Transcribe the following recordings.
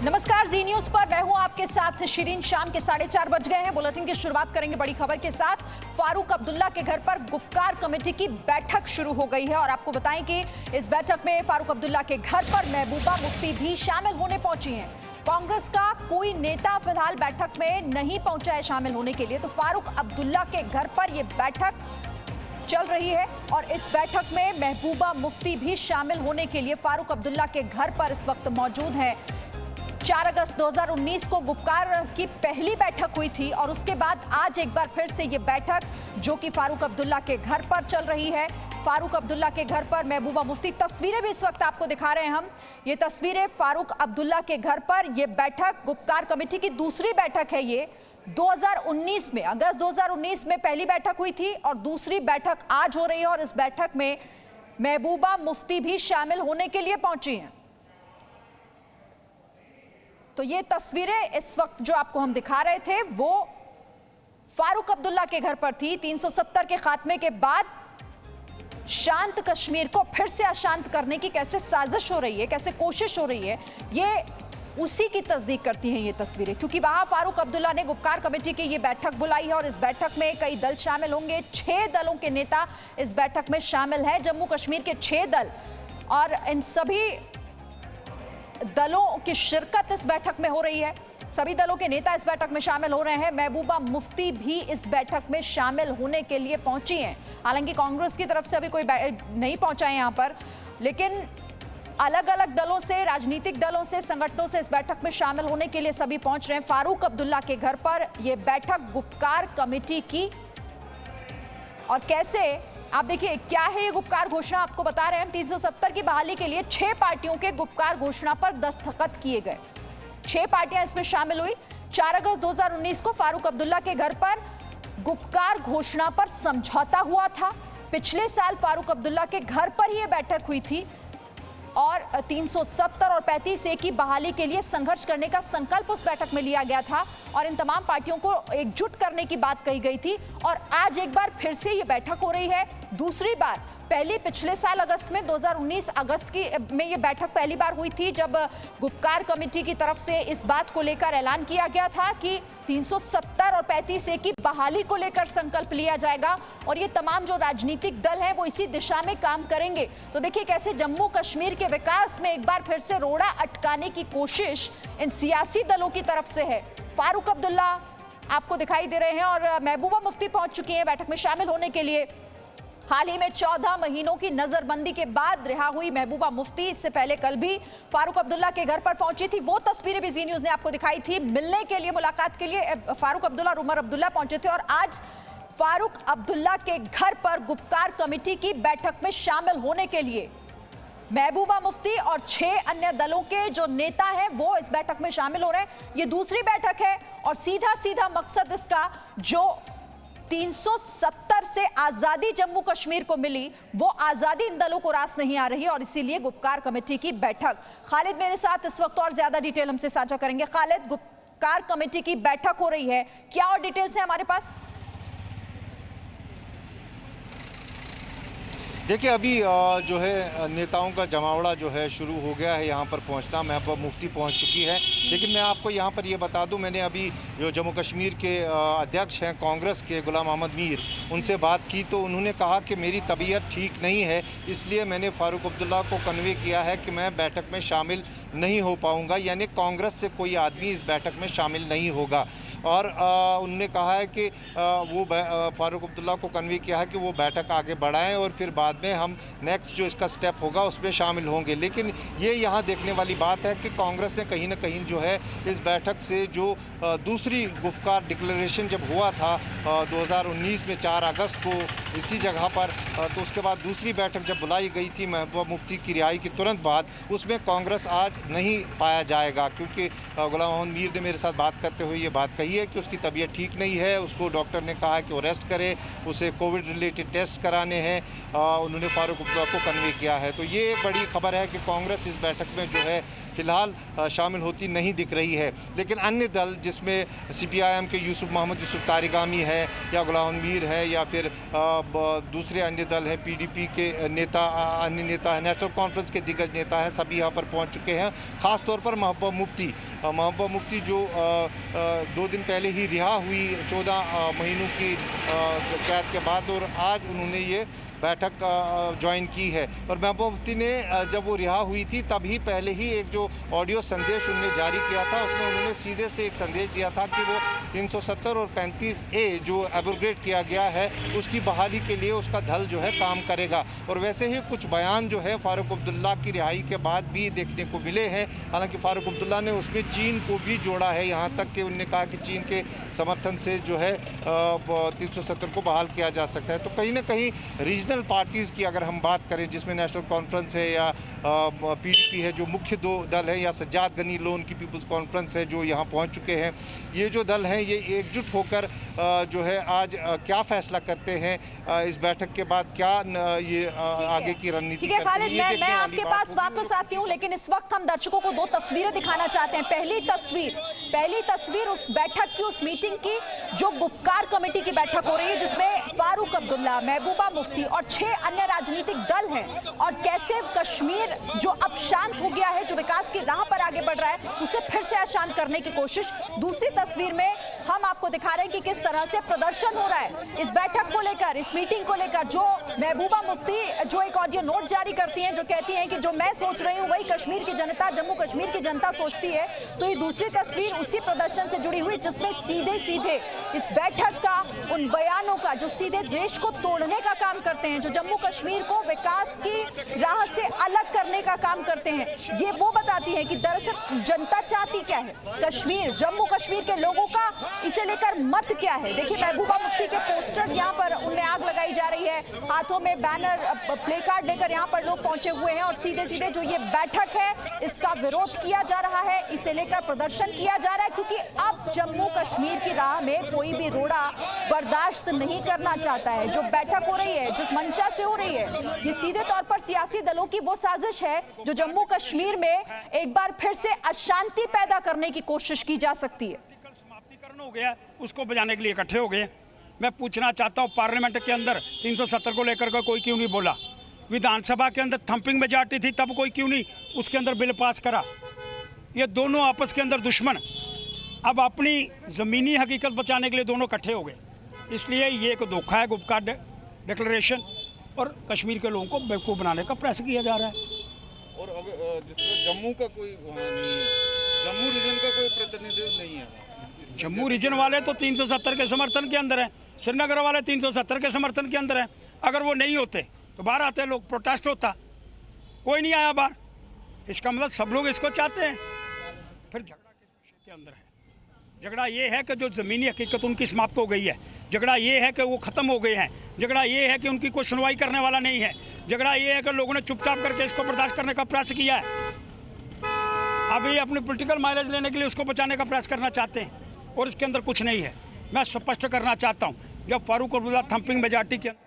नमस्कार, जी न्यूज पर मैं हूं आपके साथ शिरीन। शाम के 4:30 बज गए हैं। बुलेटिन की शुरुआत करेंगे बड़ी खबर के साथ। फारूक अब्दुल्ला के घर पर गुपकार कमेटी की बैठक शुरू हो गई है और आपको बताएं कि इस बैठक में फारूक अब्दुल्ला के घर पर महबूबा मुफ्ती भी शामिल होने पहुंची हैं। कांग्रेस का कोई नेता फिलहाल बैठक में नहीं पहुंचा है शामिल होने के लिए, तो फारूक अब्दुल्ला के घर पर यह बैठक चल रही है और इस बैठक में महबूबा मुफ्ती भी शामिल होने के लिए फारूक अब्दुल्ला के घर पर इस वक्त मौजूद हैं। 4 अगस्त 2019 को गुपकार की पहली बैठक हुई थी और उसके बाद आज एक बार फिर से ये बैठक जो कि फारूक अब्दुल्ला के घर पर चल रही है। फारूक अब्दुल्ला के घर पर महबूबा मुफ्ती, तस्वीरें भी इस वक्त आपको दिखा रहे हैं हम। ये तस्वीरें फारूक अब्दुल्ला के घर पर, ये बैठक गुपकार कमेटी की दूसरी बैठक है। ये 2019 में, अगस्त 2019 में पहली बैठक हुई थी और दूसरी बैठक आज हो रही है और इस बैठक में महबूबा मुफ्ती भी शामिल होने के लिए पहुंची हैं। तो ये तस्वीरें इस वक्त जो आपको हम दिखा रहे थे वो फारूक अब्दुल्ला के घर पर थी। 370 के खात्मे के बाद शांत कश्मीर को फिर से अशांत करने की कैसे साजिश हो रही है, कैसे कोशिश हो रही है, ये उसी की तस्दीक करती हैं ये तस्वीरें, क्योंकि वहां फारूक अब्दुल्ला ने गुपकार कमेटी की ये बैठक बुलाई है और इस बैठक में कई दल शामिल होंगे। 6 दलों के नेता इस बैठक में शामिल है, जम्मू कश्मीर के 6 दल, और इन सभी दलों की शिरकत इस बैठक में हो रही है। सभी दलों के नेता इस बैठक में शामिल हो रहे हैं। महबूबा मुफ्ती भी इस बैठक में शामिल होने के लिए पहुंची हैं। हालांकि कांग्रेस की तरफ से अभी कोई नहीं पहुंचा है यहां पर, लेकिन अलग अलग दलों से, राजनीतिक दलों से, संगठनों से इस बैठक में शामिल होने के लिए सभी पहुंच रहे हैं। फारूक अब्दुल्ला के घर पर यह बैठक गुपकार कमेटी की, और कैसे आप देखिए क्या है ये गुपकार घोषणा, आपको बता रहे हैं। 370 की बहाली के लिए 6 पार्टियों के गुपकार घोषणा पर दस्तखत किए गए। 6 पार्टियां इसमें शामिल हुई। 4 अगस्त 2019 को फारूक अब्दुल्ला के घर पर गुपकार घोषणा पर समझौता हुआ था। पिछले साल फारूक अब्दुल्ला के घर पर यह बैठक हुई थी और 370 और 35A की बहाली के लिए संघर्ष करने का संकल्प उस बैठक में लिया गया था और इन तमाम पार्टियों को एकजुट करने की बात कही गई थी। और आज एक बार फिर से ये बैठक हो रही है, दूसरी बार। पहली पिछले साल अगस्त में, 2019 अगस्त की में ये बैठक पहली बार हुई थी, जब गुपकार कमेटी की तरफ से इस बात को लेकर ऐलान किया गया था कि 370 और 35A की बहाली को लेकर संकल्प लिया जाएगा और ये तमाम जो राजनीतिक दल हैं वो इसी दिशा में काम करेंगे। तो देखिए कैसे जम्मू कश्मीर के विकास में एक बार फिर से रोड़ा अटकाने की कोशिश इन सियासी दलों की तरफ से है। फारूक अब्दुल्ला आपको दिखाई दे रहे हैं और महबूबा मुफ्ती पहुंच चुकी हैं बैठक में शामिल होने के लिए। हाल ही में 14 महीनों की नजरबंदी के बाद रिहा हुई महबूबा मुफ्ती इससे पहले कल भी फारूक अब्दुल्ला के घर पर पहुंची थी। वो तस्वीरें भी जी न्यूज ने आपको दिखाई थी। मिलने के लिए, मुलाकात के लिए फारूक अब्दुल्ला और उमर अब्दुल्ला पहुंचे थे और आज फारूक अब्दुल्ला के घर पर गुपकार कमेटी की बैठक में शामिल होने के लिए महबूबा मुफ्ती और 6 अन्य दलों के जो नेता हैं वो इस बैठक में शामिल हो रहे हैं। ये दूसरी बैठक है और सीधा सीधा मकसद इसका, जो 370 से आजादी जम्मू कश्मीर को मिली, वो आजादी इन दलों को रास नहीं आ रही और इसीलिए गुपकार कमेटी की बैठक। खालिद मेरे साथ इस वक्त और ज्यादा डिटेल हमसे साझा करेंगे। खालिद, गुपकार कमेटी की बैठक हो रही है, क्या और डिटेल्स हैं हमारे पास? देखिए अभी जो है नेताओं का जमावड़ा जो है शुरू हो गया है यहाँ पर पहुँचना। महबूबा मुफ्ती पहुँच चुकी है, लेकिन मैं आपको यहाँ पर ये बता दूँ, मैंने अभी जो जम्मू कश्मीर के अध्यक्ष हैं कांग्रेस के, गुलाम अहमद मीर, उनसे बात की तो उन्होंने कहा कि मेरी तबीयत ठीक नहीं है, इसलिए मैंने फारूक अब्दुल्ला को कन्वे किया है कि मैं बैठक में शामिल नहीं हो पाऊँगा, यानी कांग्रेस से कोई आदमी इस बैठक में शामिल नहीं होगा। और उन्होंने कहा है कि वो फारूक अब्दुल्ला को कन्वे किया है कि वो बैठक आगे बढ़ाएं और फिर बाद में हम नेक्स्ट जो इसका स्टेप होगा उसमें शामिल होंगे। लेकिन ये यहाँ देखने वाली बात है कि कांग्रेस ने कहीं ना कहीं जो है इस बैठक से जो दूसरी गुपकार डिक्लेरेशन जब हुआ था 2019 में 4 अगस्त को इसी जगह पर, तो उसके बाद दूसरी बैठक जब बुलाई गई थी महबूबा मुफ्ती की रिहाई के तुरंत बाद, उसमें कांग्रेस आज नहीं पाया जाएगा, क्योंकि गुलाम अहमद मीर ने मेरे साथ बात करते हुए ये बात कही है कि उसकी तबीयत ठीक नहीं है, उसको डॉक्टर ने कहा है कि वो रेस्ट करे, उसे कोविड रिलेटेड टेस्ट कराने हैं। उन्होंने फारूक अब्दुल्ला को कन्वे किया है। तो ये बड़ी खबर है कि कांग्रेस इस बैठक में जो है फ़िलहाल शामिल होती नहीं दिख रही है। लेकिन अन्य दल जिसमें CPIM के मोहम्मद यूसुफ तारिगामी है या गुलाम मीर है या फिर दूसरे अन्य दल हैं, PDP के नेता, अन्य नेता हैं, नेशनल कॉन्फ्रेंस के दिग्गज नेता हैं, सभी यहाँ पर पहुँच चुके हैं। ख़ास तौर पर महबूबा मुफ्ती जो 2 दिन पहले ही रिहा हुई 14 महीनों की कैद के बाद, और आज उन्होंने ये बैठक ज्वाइन की है। और महबूबा मुफ्ती ने जब वो रिहा हुई थी तभी पहले ही एक जो ऑडियो संदेश उन्होंने जारी किया था, उसमें उन्होंने सीधे से एक संदेश दिया था कि वो 370 और 35A जो एब्रोगेट किया गया है उसकी बहाली के लिए उसका दल जो है काम करेगा। और वैसे ही कुछ बयान जो है फ़ारूक अब्दुल्ला की रिहाई के बाद भी देखने को मिले हैं। हालांकि फ़ारूक अब्दुल्ला ने उसमें चीन को भी जोड़ा है, यहाँ तक कि उन्होंने कहा कि चीन के समर्थन से जो है 370 को बहाल किया जा सकता है। तो कहीं ना कहीं रीजनल पार्टीज़ की अगर हम बात करें, जिसमें नेशनल कॉन्फ्रेंस है या PDP है जो मुख्य 2 दल है, या सज्जाद गनी लोन की पीपल्स कॉन्फ्रेंस है जो यहाँ पहुँच चुके हैं, ये जो दल हैं ये एकजुट होकर जो है आज क्या फैसला करते हैं इस बैठक के बाद, क्या ये आगे की रणनीति। ठीक है खालिद, मैं आपके पास वापस आती हूँ, लेकिन इस वक्त हम दर्शकों को 2 तस्वीरें दिखाना चाहते हैं। पहली तस्वीर उस बैठक की, उस मीटिंग की जो गुप्कार कमेटी की बैठक हो रही है, जिसमें फारूक अब्दुल्ला, महबूबा मुफ्ती और 6 अन्य राजनीतिक दल हैं। और कैसे कश्मीर जो अब शांत हो गया है, जो विकास की राह पर आगे बढ़ रहा है, उसे फिर से अशांत करने की कोशिश। दूसरी तस्वीर में हम आपको दिखा रहे हैं कि किस तरह से प्रदर्शन हो रहा है इस बैठक को लेकर, इस मीटिंग को लेकर। जो महबूबा मुफ्ती जो एक ऑडियो नोट जारी करती हैं, जो कहती हैं कि जो मैं सोच रही हूँ वही कश्मीर की जनता, जम्मू कश्मीर की जनता सोचती है। तो ये दूसरी तस्वीर उसी प्रदर्शन से जुड़ी हुई, जिसमें सीधे इस बैठक का, उन बयानों का जो सीधे देश को तोड़ने का काम करते हैं, जो जम्मू कश्मीर को विकास की राह से अलग करने का काम करते हैं, ये वो बताती है कि दरअसल जनता चाहती क्या है, कश्मीर, जम्मू कश्मीर के लोगों का इसे लेकर मत क्या है। देखिए महबूबा मुफ्ती के पोस्टर्स यहाँ पर उनमें आग लगाई जा रही है, हाथों में बैनर, प्ले कार्ड लेकर यहाँ पर लोग पहुंचे हुए हैं, और सीधे जो ये बैठक है इसका विरोध किया जा रहा है, इसे लेकर प्रदर्शन किया जा रहा है, क्योंकि अब जम्मू कश्मीर की राह में कोई भी रोड़ा बर्दाश्त नहीं करना चाहता है। जो बैठक हो रही है, जिस मंशा से हो रही है, ये सीधे तौर पर सियासी दलों की वो साजिश है जो जम्मू कश्मीर में एक बार फिर से अशांति पैदा करने की कोशिश की जा सकती है। समाप्तिकरण हो गया, उसको बजाने के लिए इकट्ठे हो गए। मैं पूछना चाहता हूँ, पार्लियामेंट के अंदर 370 को लेकर के कोई क्यों नहीं बोला? विधानसभा के अंदर थंपिंग मेजॉरिटी थी, तब कोई क्यों नहीं उसके अंदर बिल पास करा? ये दोनों आपस के अंदर दुश्मन, अब अपनी ज़मीनी हकीकत बचाने के लिए दोनों इकट्ठे हो गए। इसलिए ये एक धोखा है गुप्कार डिक्लेरेशन, और कश्मीर के लोगों को बेवकूफ़ बनाने का प्रयास किया जा रहा है। और अगर जिसमें जम्मू का कोई वहाँ नहीं है, जम्मू रीजन का कोई प्रतिनिधित्व नहीं है। जम्मू रीजन वाले तो 370 के समर्थन के अंदर हैं, श्रीनगर वाले 370 के समर्थन के अंदर हैं। अगर वो नहीं होते तो बाहर आते लोग, प्रोटेस्ट होता, कोई नहीं आया बाहर। इसका मतलब सब लोग इसको चाहते हैं। फिर झगड़ा किस विषय के अंदर है? झगड़ा ये है कि जो ज़मीनी हकीकत उनकी समाप्त हो गई है, झगड़ा ये है कि वो ख़त्म हो गए हैं, झगड़ा ये है कि उनकी कोई सुनवाई करने वाला नहीं है, झगड़ा ये है कि लोगों ने चुपचाप करके इसको बर्दाश्त करने का प्रयास किया है। अभी अपनी पॉलिटिकल माइलेज लेने के लिए उसको बचाने का प्रयास करना चाहते हैं, और इसके अंदर कुछ नहीं है। मैं स्पष्ट करना चाहता हूँ, जब फारूक अब्दुल्ला थंपिंग मेजॉरिटी के,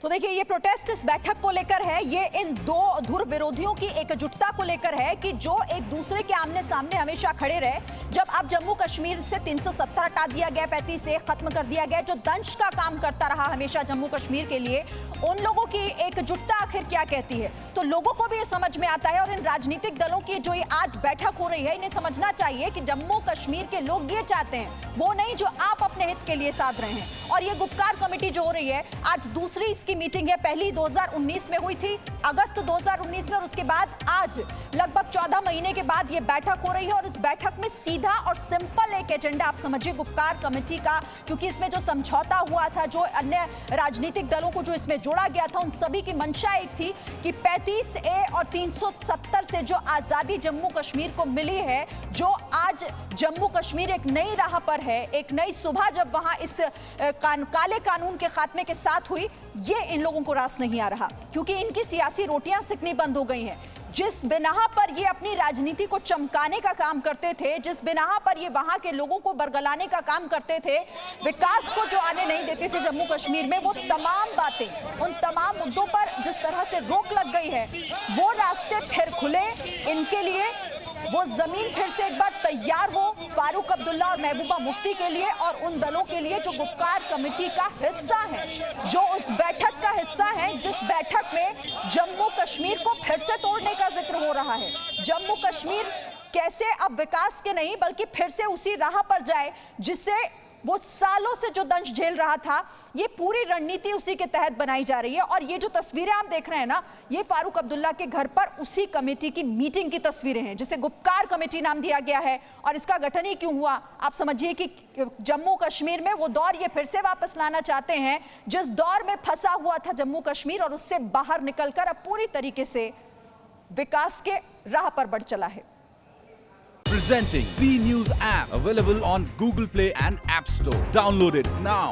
तो देखिए ये प्रोटेस्ट इस बैठक को लेकर है, ये इन 2 धुर विरोधियों की एकजुटता को लेकर है कि जो एक दूसरे के आमने सामने हमेशा खड़े रहे। जब अब जम्मू कश्मीर से 370 हटा दिया गया, 35 से खत्म कर दिया गया, जो दंश का काम करता रहा हमेशा जम्मू कश्मीर के लिए, उन लोगों की एकजुटता आखिर क्या कहती है, तो लोगों को भी ये समझ में आता है। और इन राजनीतिक दलों की जो ये आज बैठक हो रही है, इन्हें समझना चाहिए कि जम्मू कश्मीर के लोग ये चाहते हैं, वो नहीं जो आप अपने हित के लिए साध रहे हैं। और ये गुप्कार कमेटी जो हो रही है, आज दूसरी इसकी मीटिंग है, पहली 2019 में हुई थी, अगस्त 2019 में, और उसके बाद आज लगभग 14 महीने के बाद ये बैठक हो रही है। और इस बैठक में सीधा और सिंपल एक एजेंडा, आप समझिए गुप्कार कमेटी का, क्योंकि इसमें जो समझौता हुआ था, जो अन्य राजनीतिक दलों को जो इसमें जोड़ा गया था, उन सभी की मंशा एक थी कि 35A और 370 से जो आजादी जम्मू कश्मीर को मिली है, जो आज जम्मू कश्मीर एक नई राह पर है, एक नई सुबह जब वहां इस काले कानून के खात्मे के साथ हुई, ये इन लोगों को रास नहीं आ रहा, क्योंकि इनकी सियासी रोटियां सिकनी बंद हो गई हैं। जिस बिनाह पर ये अपनी राजनीति को चमकाने का काम करते थे, जिस बिनाह पर ये वहां के लोगों को बरगलाने का काम करते थे, विकास को जो आने नहीं देते थे जम्मू कश्मीर में, वो तमाम बातें, उन तमाम मुद्दों पर जिस तरह से रोक लग गई है, वो रास्ते फिर खुले इनके लिए वो जमीन फिर से एक बार तैयार हो फारूक अब्दुल्ला और महबूबा मुफ्ती के लिए और उन दलों के लिए जो गुप्कार कमेटी का हिस्सा है, जो उस बैठक का हिस्सा है जिस बैठक में जम्मू कश्मीर को फिर से तोड़ने का जिक्र हो रहा है। जम्मू कश्मीर कैसे अब विकास के नहीं बल्कि फिर से उसी राह पर जाए जिससे वो सालों से जो दंश झेल रहा था, ये पूरी रणनीति उसी के तहत बनाई जा रही है। और ये जो तस्वीरें आप देख रहे हैं ना, ये फारूक अब्दुल्ला के घर पर उसी कमेटी की मीटिंग की तस्वीरें हैं जिसे गुप्कार कमेटी नाम दिया गया है। और इसका गठन ही क्यों हुआ? आप समझिए कि जम्मू कश्मीर में वो दौर ये फिर से वापस लाना चाहते हैं जिस दौर में फंसा हुआ था जम्मू कश्मीर, और उससे बाहर निकलकर अब पूरी तरीके से विकास के राह पर बढ़ चला है। Presenting V News app, available on Google Play and App Store. Download it now.